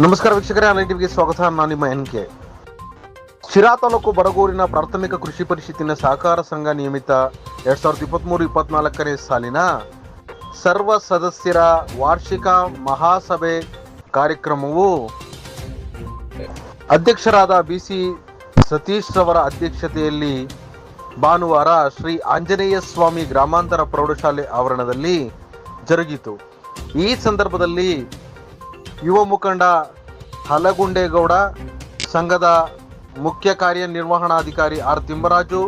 ನಮಸ್ಕಾರ ವೀಕ್ಷಕರೇ, ಆನ್ಲೈನ್ ಟಿವಿಗೆ ಸ್ವಾಗತ. ನಾನು ನಿಮ್ಮ ಎನ್.ಕೆ. ಶಿರಾ ತಾಲೂಕು ಬಡಗೂರಿನ ಪ್ರಾಥಮಿಕ ಕೃಷಿ ಪರಿಷತ್ತಿನ ಸಹಕಾರ ಸಂಘ ನಿಯಮಿತ 2023-24ನೇ ಸಾಲಿನ ಸರ್ವ ಸದಸ್ಯರ ವಾರ್ಷಿಕ ಮಹಾಸಭೆ ಕಾರ್ಯಕ್ರಮವು ಅಧ್ಯಕ್ಷರಾದ ಬಿಸಿ ಸತೀಶ್ ರವರ ಅಧ್ಯಕ್ಷತೆಯಲ್ಲಿ ಭಾನುವಾರ ಶ್ರೀ ಆಂಜನೇಯ ಸ್ವಾಮಿ ಗ್ರಾಮಾಂತರ ಪ್ರೌಢಶಾಲೆ ಆವರಣದಲ್ಲಿ ಜರುಗಿತು. ಈ ಸಂದರ್ಭದಲ್ಲಿ ಯುವ ಮುಖಂಡ ಹಲಗುಂಡೇಗೌಡ, ಸಂಘದ ಮುಖ್ಯ ಕಾರ್ಯನಿರ್ವಹಣಾಧಿಕಾರಿ ಆರ್ ತಿಮ್ಮರಾಜು,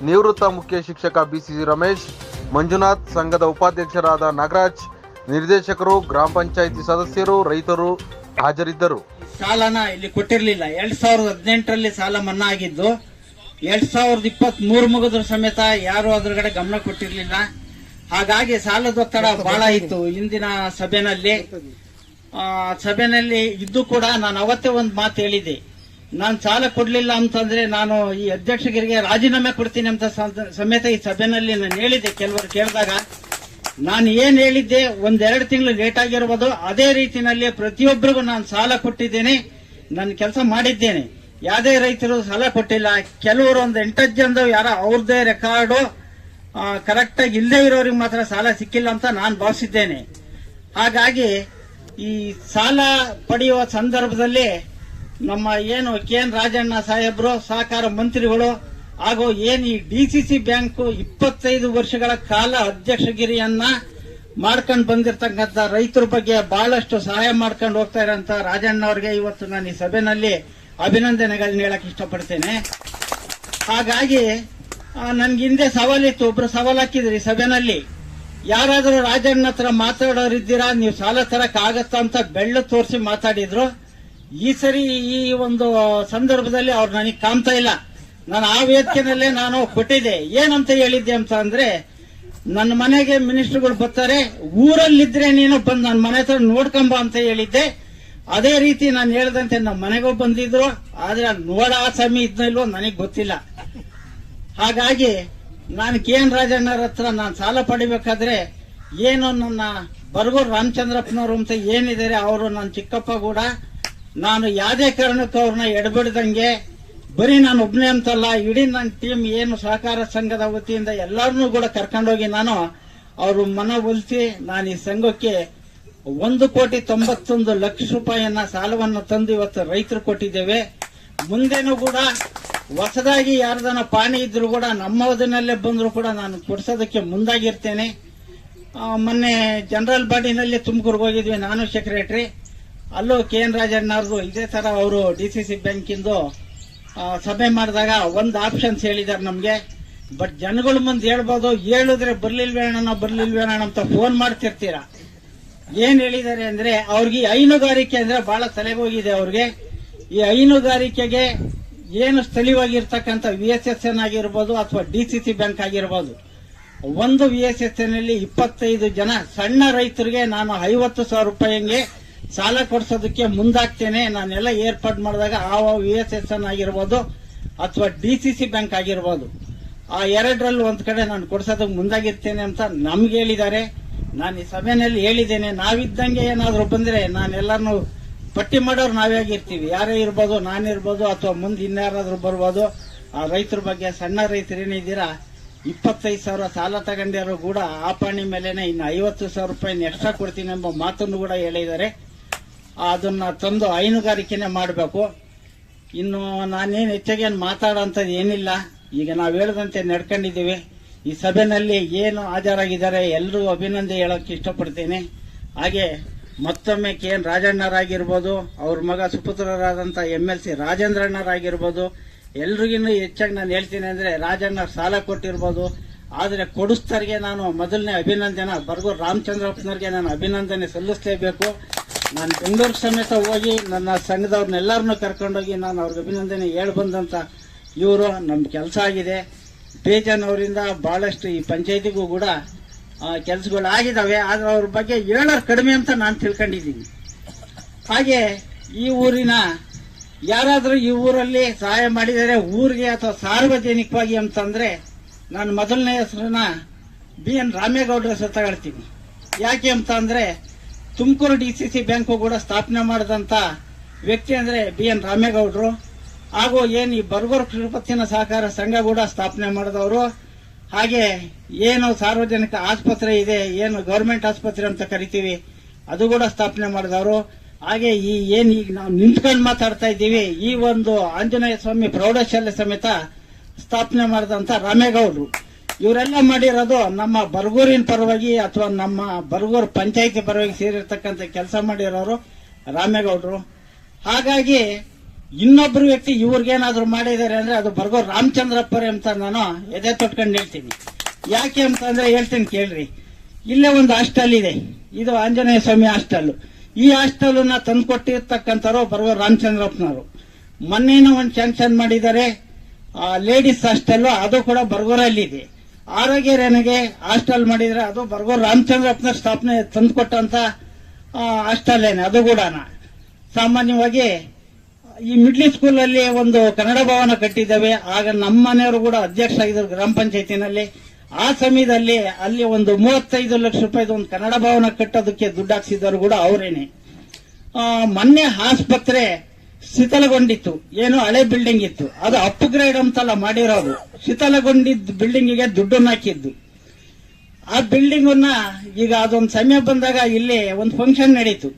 ನಿವೃತ್ತ ಮುಖ್ಯ ಶಿಕ್ಷಕ ಬಿಸಿ ರಮೇಶ್, ಮಂಜುನಾಥ್, ಸಂಘದ ಉಪಾಧ್ಯಕ್ಷರಾದ ನಾಗರಾಜ್, ನಿರ್ದೇಶಕರು, ಗ್ರಾಮ ಪಂಚಾಯಿತಿ ಸದಸ್ಯರು, ರೈತರು ಹಾಜರಿದ್ದರು. ಸಾಲನ ಇಲ್ಲಿ ಕೊಟ್ಟಿರಲಿಲ್ಲ. 2018ರಲ್ಲಿ ಸಾಲ ಮನ್ನಾ ಆಗಿದ್ದು 2023 ಮುಗಿದ್ರ ಸಮೇತ ಯಾರು ಅದ್ರಗಡೆ ಗಮನ ಕೊಟ್ಟಿರ್ಲಿಲ್ಲ. ಹಾಗಾಗಿ ಸಾಲದ ಒತ್ತಡ ಬಹಳ ಇತ್ತು. ಇಂದಿನ ಸಭೆನಲ್ಲಿ ಇದ್ದು ಕೂಡ ನಾನು ಅವತ್ತೇ ಒಂದು ಮಾತು ಹೇಳಿದ್ದೆ. ನಾನು ಸಾಲ ಕೊಡ್ಲಿಲ್ಲ ಅಂತಂದ್ರೆ ನಾನು ಈ ಅಧ್ಯಕ್ಷರಿಗೆ ರಾಜೀನಾಮೆ ಕೊಡ್ತೀನಿ ಅಂತ ಸಮೇತ ಈ ಸಭೆಯಲ್ಲಿ ನಾನು ಹೇಳಿದ್ದೆ. ಕೆಲವರು ಕೇಳಿದಾಗ ನಾನು ಏನ್ ಹೇಳಿದ್ದೆ, 1-2 ತಿಂಗಳು ಲೇಟ್ ಆಗಿರ್ಬೋದು, ಅದೇ ರೀತಿಯಲ್ಲಿ ಪ್ರತಿಯೊಬ್ಬರಿಗೂ ನಾನು ಸಾಲ ಕೊಟ್ಟಿದ್ದೇನೆ, ನನ್ನ ಕೆಲಸ ಮಾಡಿದ್ದೇನೆ. ಯಾವುದೇ ರೈತರು ಸಾಲ ಕೊಟ್ಟಿಲ್ಲ. ಕೆಲವರು ಒಂದು 8 ಜನರು ಯಾರ ಅವ್ರದೇ ರೆಕಾರ್ಡು ಕರೆಕ್ಟ್ ಆಗಿ ಇಲ್ಲದೆ ಇರೋರಿಗೆ ಮಾತ್ರ ಸಾಲ ಸಿಕ್ಕಿಲ್ಲ ಅಂತ ನಾನು ಭಾವಿಸಿದ್ದೇನೆ. ಹಾಗಾಗಿ ಈ ಸಾಲ ಪಡೆಯುವ ಸಂದರ್ಭದಲ್ಲಿ ನಮ್ಮ ಏನು ಕೆ.ಎನ್. ರಾಜಣ್ಣ ಸಾಹೇಬರು, ಸಹಕಾರ ಮಂತ್ರಿಗಳು ಹಾಗೂ ಏನು ಈ ಡಿಸಿಸಿ ಬ್ಯಾಂಕ್ 25 ವರ್ಷಗಳ ಕಾಲ ಅಧ್ಯಕ್ಷಗಿರಿಯನ್ನ ಮಾಡ್ಕೊಂಡು ಬಂದಿರತಕ್ಕಂಥ ರೈತರ ಬಗ್ಗೆ ಬಹಳಷ್ಟು ಸಹಾಯ ಮಾಡ್ಕೊಂಡು ಹೋಗ್ತಾ ಇರೋಂತ ರಾಜಣ್ಣ ಅವರಿಗೆ ಇವತ್ತು ನಾನು ಈ ಸಭೆಯಲ್ಲಿ ಅಭಿನಂದನೆಗಳನ್ನ ಹೇಳಕ್ ಇಷ್ಟಪಡ್ತೇನೆ. ಹಾಗಾಗಿ ನನ್ಗೆ ಹಿಂದೆ ಸವಾಲಿತ್ತು, ಒಬ್ರು ಸವಾಲ್ ಹಾಕಿದ್ರಿ ಸಭೆಯಲ್ಲಿ, ಯಾರಾದ್ರೂ ರಾಜಣ್ಣ ಹತ್ರ ಮಾತಾಡೋರಿದ್ದೀರಾ, ನೀವು ಸಾಲ ತರಕ್ ಆಗತ್ತಾ ಅಂತ ಬೆಳ್ಳು ತೋರಿಸಿ ಮಾತಾಡಿದ್ರು. ಈ ಸರಿ ಈ ಒಂದು ಸಂದರ್ಭದಲ್ಲಿ ಅವ್ರು ನನಗೆ ಕಾಣ್ತಾ ಇಲ್ಲ. ನಾನು ಆ ವೇದಿಕೆನಲ್ಲೇ ನಾನು ಕೊಟ್ಟಿದ್ದೆ. ಏನಂತ ಹೇಳಿದ್ದೆ ಅಂತ ಅಂದ್ರೆ, ನನ್ನ ಮನೆಗೆ ಮಿನಿಸ್ಟರ್ಗಳು ಬರ್ತಾರೆ, ಊರಲ್ಲಿದ್ರೆ ನೀನು ಬಂದು ನನ್ನ ಮನೆ ಹತ್ರ ನೋಡ್ಕೊಂಬ ಅಂತ ಹೇಳಿದ್ದೆ. ಅದೇ ರೀತಿ ನಾನು ಹೇಳ್ದಂತೆ ನಮ್ಮ ಮನೆಗೂ ಬಂದಿದ್ರು. ಆದ್ರೆ ನೋಡ ಸಮಯ ಇದ್ನೋ ಇಲ್ವೋ ನನಗೆ ಗೊತ್ತಿಲ್ಲ. ಹಾಗಾಗಿ ನಾನು ಕೆ.ಎನ್. ರಾಜಣ್ಣರ ಹತ್ರ ನಾನು ಸಾಲ ಪಡಿಬೇಕಾದ್ರೆ ಏನು ನನ್ನ ಬರಗೂರು ರಾಮಚಂದ್ರಪ್ಪನವರು ಅಂತ ಏನಿದ್ದಾರೆ ಅವರು ನನ್ನ ಚಿಕ್ಕಪ್ಪ ಕೂಡ, ನಾನು ಯಾವುದೇ ಕಾರಣಕ್ಕೂ ಅವ್ರನ್ನ ಎಡಬಿಡ್ದಂಗೆ, ಬರೀ ನಾನು ಒಬ್ಬನೇ ಅಂತಲ್ಲ, ಇಡೀ ನನ್ನ ಟೀಮ್ ಏನು ಸಹಕಾರ ಸಂಘದ ವತಿಯಿಂದ ಎಲ್ಲರನ್ನೂ ಕೂಡ ಕರ್ಕೊಂಡೋಗಿ ನಾನು ಅವರು ಮನವೊಲಿಸಿ ನಾನು ಈ ಸಂಘಕ್ಕೆ 1,91,00,000 ರೂಪಾಯಿಯನ್ನ ಸಾಲವನ್ನು ತಂದು ಇವತ್ತು ರೈತರು ಕೊಟ್ಟಿದ್ದೇವೆ. ಮುಂದೇನೂ ಕೂಡ ಹೊಸದಾಗಿ ಯಾರ್ದನ ಪಾಣಿ ಇದ್ರು ಕೂಡ ನಮ್ಮದನ್ನಲ್ಲೇ ಬಂದ್ರು ಕೂಡ ನಾನು ಕೊಡ್ಸೋದಕ್ಕೆ ಮುಂದಾಗಿರ್ತೇನೆ. ಮೊನ್ನೆ ಜನರಲ್ ಬಾಡಿನಲ್ಲಿ ತುಮಕೂರ್ಗೆ ಹೋಗಿದ್ವಿ, ನಾನು ಸೆಕ್ರೆಟರಿ. ಅಲ್ಲೂ ಕೆ.ಎನ್. ರಾಜಣ್ಣ ಅವ್ರದ್ದು ಇದೇ ತರ ಅವರು ಡಿಸಿಸಿ ಬ್ಯಾಂಕಿಂದು ಸಭೆ ಮಾಡಿದಾಗ ಒಂದು ಆಪ್ಷನ್ಸ್ ಹೇಳಿದಾರೆ ನಮ್ಗೆ. ಬಟ್ ಜನಗಳ ಮುಂದೆ ಹೇಳ್ಬೋದು, ಹೇಳಿದ್ರೆ ಬರ್ಲಿಲ್ವೇಣ ಅಂತ ಫೋನ್ ಮಾಡ್ತಿರ್ತೀರಾ. ಏನ್ ಹೇಳಿದ್ದಾರೆ ಅಂದ್ರೆ, ಅವ್ರಿಗೆ ಹೈನುಗಾರಿಕೆ ಅಂದ್ರೆ ಬಹಳ ತಲೆಗೋಗಿದೆ ಅವ್ರಿಗೆ. ಈ ಹೈನುಗಾರಿಕೆಗೆ ಏನು ಸ್ಥಳೀಯವಾಗಿರ್ತಕ್ಕಂಥ VSSN ಆಗಿರ್ಬೋದು ಅಥವಾ DCC ಬ್ಯಾಂಕ್ ಆಗಿರ್ಬೋದು, ಒಂದು VSSN ನಲ್ಲಿ 25 ಜನ ಸಣ್ಣ ರೈತರಿಗೆ ನಾನು 50,000 ರೂಪಾಯಿಗೆ ಸಾಲ ಕೊಡ್ಸೋದಕ್ಕೆ ಮುಂದಾಗ್ತೇನೆ. ನಾನೆಲ್ಲ ಏರ್ಪಾಡು ಮಾಡಿದಾಗ ಆ VSSN ಆಗಿರ್ಬೋದು ಅಥವಾ DCC ಬ್ಯಾಂಕ್ ಆಗಿರ್ಬೋದು, ಆ ಎರಡರಲ್ಲಿ ಒಂದ್ ಕಡೆ ನಾನು ಕೊಡ್ಸೋದಕ್ಕೆ ಮುಂದಾಗಿರ್ತೇನೆ ಅಂತ ನಮ್ಗೆ ಹೇಳಿದ್ದಾರೆ. ನಾನು ಈ ಸಭೆಯಲ್ಲಿ ಹೇಳಿದ್ದೇನೆ, ನಾವಿದ್ದಂಗೆ ಏನಾದ್ರು ಬಂದ್ರೆ ನಾನೆಲ್ಲರನ್ನು ಪಟ್ಟಿ ಮಾಡೋರು ನಾವೇ ಆಗಿರ್ತೀವಿ. ಯಾರೇ ಇರ್ಬೋದು, ನಾನಿರ್ಬೋದು ಅಥವಾ ಮುಂದೆ ಇನ್ಯಾರಾದ್ರೂ ಬರ್ಬೋದು. ಆ ರೈತರ ಬಗ್ಗೆ, ಸಣ್ಣ ರೈತರು ಏನಿದ್ದೀರಾ, 25,000 ಸಾಲ ತಗೊಂಡಿರೋ ಕೂಡ ಆ ಪಾಣಿ ಮೇಲೆನೆ ಇನ್ನು 50,000 ರೂಪಾಯಿನ ಎಕ್ಸ್ಟ್ರಾ ಕೊಡ್ತೀನಿ ಎಂಬ ಮಾತನ್ನು ಕೂಡ ಹೇಳಿದ್ದಾರೆ. ಅದನ್ನ ತಂದು ಹೈನುಗಾರಿಕೆನೆ ಮಾಡಬೇಕು. ಇನ್ನು ನಾನೇನು ಹೆಚ್ಚಾಗಿ ಮಾತಾಡೋಂಥದ್ದು ಏನಿಲ್ಲ. ಈಗ ನಾವು ಹೇಳದಂತೆ ನಡ್ಕೊಂಡಿದ್ದೀವಿ. ಈ ಸಭೆಯಲ್ಲಿ ಏನು ಹಾಜರಾಗಿದ್ದಾರೆ ಎಲ್ಲರೂ ಅಭಿನಂದನೆ ಹೇಳಕ್ ಇಷ್ಟಪಡ್ತೇನೆ. ಹಾಗೆ ಮತ್ತೊಮ್ಮೆ ಕೆ.ಎನ್. ರಾಜಣ್ಣರಾಗಿರ್ಬೋದು, ಅವ್ರ ಮಗ ಸುಪುತ್ರರಾದಂಥ MLC ರಾಜೇಂದ್ರಣ್ಣರಾಗಿರ್ಬೋದು, ಎಲ್ರಿಗಿನ್ನೂ ಹೆಚ್ಚಾಗಿ ನಾನು ಹೇಳ್ತೀನಿ ಅಂದ್ರೆ, ರಾಜಣ್ಣ ಸಾಲ ಕೊಟ್ಟಿರ್ಬೋದು, ಆದ್ರೆ ಕೊಡಿಸ್ತರಿಗೆ ನಾನು ಮೊದಲನೇ ಅಭಿನಂದನೆ ಬರಗೂರು ರಾಮಚಂದ್ರಪ್ಪನವ್ರಿಗೆ ನಾನು ಅಭಿನಂದನೆ ಸಲ್ಲಿಸಲೇಬೇಕು. ನಾನು ಬೆಂಗಳೂರು ಸಮೇತ ಹೋಗಿ ನನ್ನ ಸಂಘದವ್ರನ್ನೆಲ್ಲರನ್ನೂ ಕರ್ಕೊಂಡೋಗಿ ನಾನು ಅವ್ರಿಗೆ ಅಭಿನಂದನೆ ಬಂದಂತ ಇವರು ನಮ್ಮ ಕೆಲಸ ಆಗಿದೆ. ಬೇಜಾನವರಿಂದ ಬಹಳಷ್ಟು ಈ ಪಂಚಾಯತಿಗೂ ಕೂಡ ಕೆಲಸಗಳು ಆಗಿದಾವೆ. ಆದ್ರೆ ಅವ್ರ ಬಗ್ಗೆ ಹೇಳೋರು ಕಡಿಮೆ ಅಂತ ನಾನು ತಿಳ್ಕೊಂಡಿದ್ದೀನಿ. ಹಾಗೆ ಈ ಊರಿನ ಯಾರಾದ್ರೂ ಈ ಊರಲ್ಲಿ ಸಹಾಯ ಮಾಡಿದರೆ ಊರಿಗೆ ಅಥವಾ ಸಾರ್ವಜನಿಕವಾಗಿ ಅಂತಂದ್ರೆ, ನಾನು ಮೊದಲನೇ ಹೆಸರನ್ನ BN ರಾಮೇಗೌಡರ ಹೆಸರು ತಗೊಳ್ತೀನಿ. ಯಾಕೆ ಅಂತ ಅಂದ್ರೆ, ತುಮಕೂರು DCC ಬ್ಯಾಂಕು ಕೂಡ ಸ್ಥಾಪನೆ ಮಾಡಿದಂತ ವ್ಯಕ್ತಿ ಅಂದ್ರೆ BN ರಾಮೇಗೌಡರು. ಹಾಗೂ ಏನು ಈ ಬರಗೂರು ಕೃಷಿ ಪತ್ತಿನ ಸಹಕಾರ ಸಂಘ ಕೂಡ ಸ್ಥಾಪನೆ ಮಾಡಿದವರು. ಹಾಗೆ ಏನು ಸಾರ್ವಜನಿಕ ಆಸ್ಪತ್ರೆ ಇದೆ, ಏನು ಗವರ್ಮೆಂಟ್ ಆಸ್ಪತ್ರೆ ಅಂತ ಕರಿತೀವಿ, ಅದು ಕೂಡ ಸ್ಥಾಪನೆ ಮಾಡಿದವರು. ಹಾಗೆ ಈ ಏನ್ ಈಗ ನಾವು ನಿಂತ್ಕೊಂಡು ಮಾತಾಡ್ತಾ ಇದ್ದೀವಿ, ಈ ಒಂದು ಆಂಜನೇಯ ಸ್ವಾಮಿ ಪ್ರೌಢಶಾಲೆ ಸಮೇತ ಸ್ಥಾಪನೆ ಮಾಡಿದಂತ ರಾಮೇಗೌಡರು. ಇವರೆಲ್ಲ ಮಾಡಿರೋದು ನಮ್ಮ ಬರಗೂರಿನ ಪರವಾಗಿ ಅಥವಾ ನಮ್ಮ ಬರಗೂರು ಪಂಚಾಯಿತಿ ಪರವಾಗಿ ಸೇರಿರ್ತಕ್ಕಂಥ ಕೆಲಸ ಮಾಡಿರೋರು ರಾಮೇಗೌಡರು. ಹಾಗಾಗಿ ಇನ್ನೊಬ್ರು ವ್ಯಕ್ತಿ ಇವ್ರಿಗೇನಾದ್ರು ಮಾಡಿದ್ದಾರೆ ಅಂದ್ರೆ ಅದು ಬರಗೂರು ರಾಮಚಂದ್ರಪ್ಪರೇ ಅಂತ ನಾನು ಎದೆ ತೊಟ್ಕೊಂಡು ಹೇಳ್ತೀನಿ. ಯಾಕೆ ಅಂತಂದ್ರೆ ಹೇಳ್ತೀನಿ ಕೇಳ್ರಿ. ಇಲ್ಲೇ ಒಂದು ಹಾಸ್ಟೆಲ್ ಇದೆ, ಇದು ಆಂಜನೇಯ ಸ್ವಾಮಿ ಹಾಸ್ಟೆಲ್. ಈ ಹಾಸ್ಟೆಲ್ ನ ತಂದ್ಕೊಟ್ಟಿರ್ತಕ್ಕಂಥವ್ರು ಬರಗೂರು ರಾಮಚಂದ್ರಪ್ಪನವರು. ಮೊನ್ನೆನೂ ಒಂದು ಸ್ಯಾಂಕ್ಷನ್ ಮಾಡಿದ್ದಾರೆ ಲೇಡೀಸ್ ಹಾಸ್ಟೆಲ್, ಅದು ಕೂಡ ಬರಗೂರಲ್ಲಿದೆ. ಆರೋಗ್ಯ ರೇನೆಗೆ ಹಾಸ್ಟೆಲ್ ಮಾಡಿದ್ರೆ ಅದು ಬರಗೂರು ರಾಮಚಂದ್ರಪ್ಪನ ಸ್ಥಾಪನೆ ತಂದುಕೊಟ್ಟಂತ ಹಾಸ್ಟೆಲ್ ಏನೆ, ಅದು ಕೂಡ ಸಾಮಾನ್ಯವಾಗಿ ಈ ಮಿಡ್ಲ್ ಸ್ಕೂಲ್ ಅಲ್ಲಿ ಒಂದು ಕನ್ನಡ ಭವನ ಕಟ್ಟಿದ್ದೇವೆ. ಆಗ ನಮ್ಮ ಮನೆಯವರು ಕೂಡ ಅಧ್ಯಕ್ಷ ಆಗಿದ್ರು ಗ್ರಾಮ ಪಂಚಾಯತಿನಲ್ಲಿ. ಆ ಸಮಯದಲ್ಲಿ ಅಲ್ಲಿ ಒಂದು 35 ಲಕ್ಷ ರೂಪಾಯಿದು ಒಂದು ಕನ್ನಡ ಭವನ ಕಟ್ಟೋದಕ್ಕೆ ದುಡ್ಡು ಹಾಕ್ಸಿದವರು ಕೂಡ ಅವರೇನೆ. ಮೊನ್ನೆ ಆಸ್ಪತ್ರೆ ಶಿಥಲಗೊಂಡಿತ್ತು, ಏನು ಹಳೆ ಬಿಲ್ಡಿಂಗ್ ಇತ್ತು, ಅದು ಅಪ್ಗ್ರೇಡ್ ಅಂತೆಲ್ಲ ಮಾಡಿರೋದು. ಶಿಥಲಗೊಂಡಿದ್ದ ಬಿಲ್ಡಿಂಗಿಗೆ ದುಡ್ಡನ್ನು ಹಾಕಿದ್ದು. ಆ ಬಿಲ್ಡಿಂಗ್ ಈಗ ಅದೊಂದು ಸಮಯ ಬಂದಾಗ ಇಲ್ಲಿ ಒಂದು ಫಂಕ್ಷನ್ ನಡೀತು.